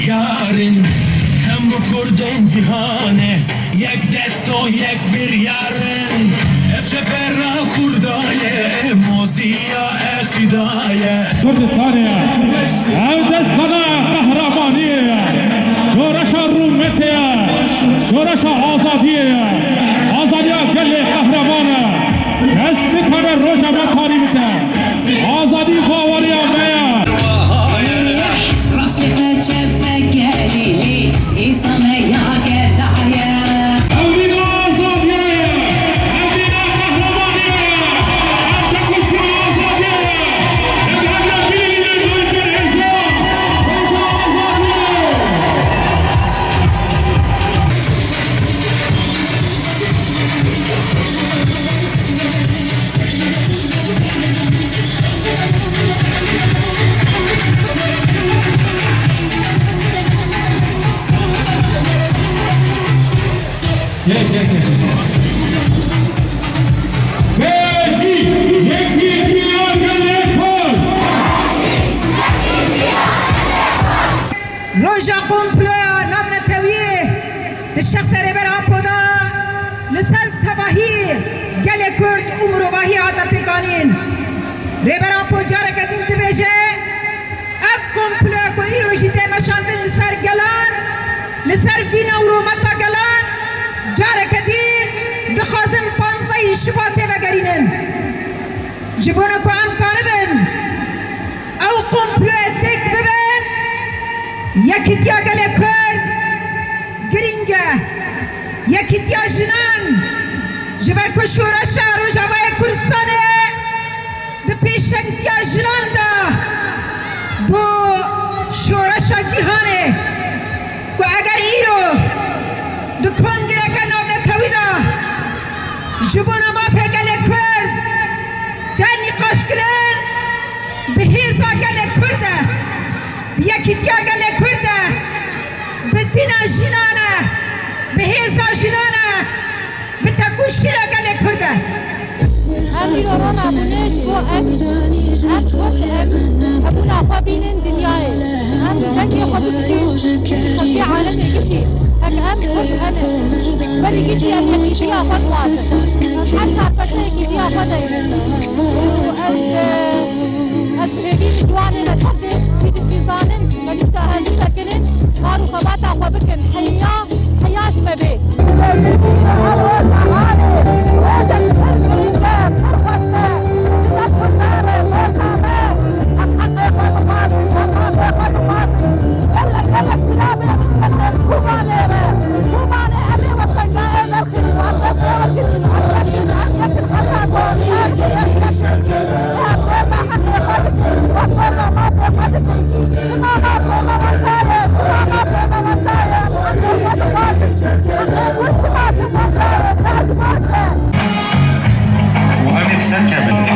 yarin hem bu kurdun cihane yek desto yek bir yarın hep çepera kurdaye moziya ektidaye Kürdistan'ya ev destana kahramaniye şoraşa rumetiye şoraşa azadiye azadiye gelle kahramana desti kare rojama tarihte azadi favoriya meya روجا قنبلة نبنا تويه للشخص ربر عبودا لسر تباهي قال كرد عمرو باهي هذا بيقانين ربر عبو جارك دين تبيجي اب قنبلة كو ايرو جيتي مشاندن لسر قلان لسر فينا ورومتا قلان جارك دين دخازم پانزده شباته بگرینن جبونا كو امكانبن او قنبلة تك ببن یکیتیا گله کرد گرینگه یکیتیا جنان جبر کو شورشا روجاوای کردستانه ده پیشنگتیا جنان دا بو شورشا جهانه کو اگر ایرو دو کنگره که نام نتوی دا جبونا ما پی گله کرد دل نقاش کرن بهیزا گله کرده یکیتیا گله کرده بدبینا جنانه بهیزا جنانه بتکوشیره گله کرده امی داران ابونش با ابونا خواه بینن دنیای ام تنگی خواه بکشی خبی عالم کشی هک ام خود هنه بلی کشی ام یکیشی آفاد واسه حتی پرسه یکیشی آفاد از بهبین جوانه نتحده فیدشتی زانن ونشتا هنی سکنن مارو خوابات آخوا بکن حیاش مبه وهم يتسكى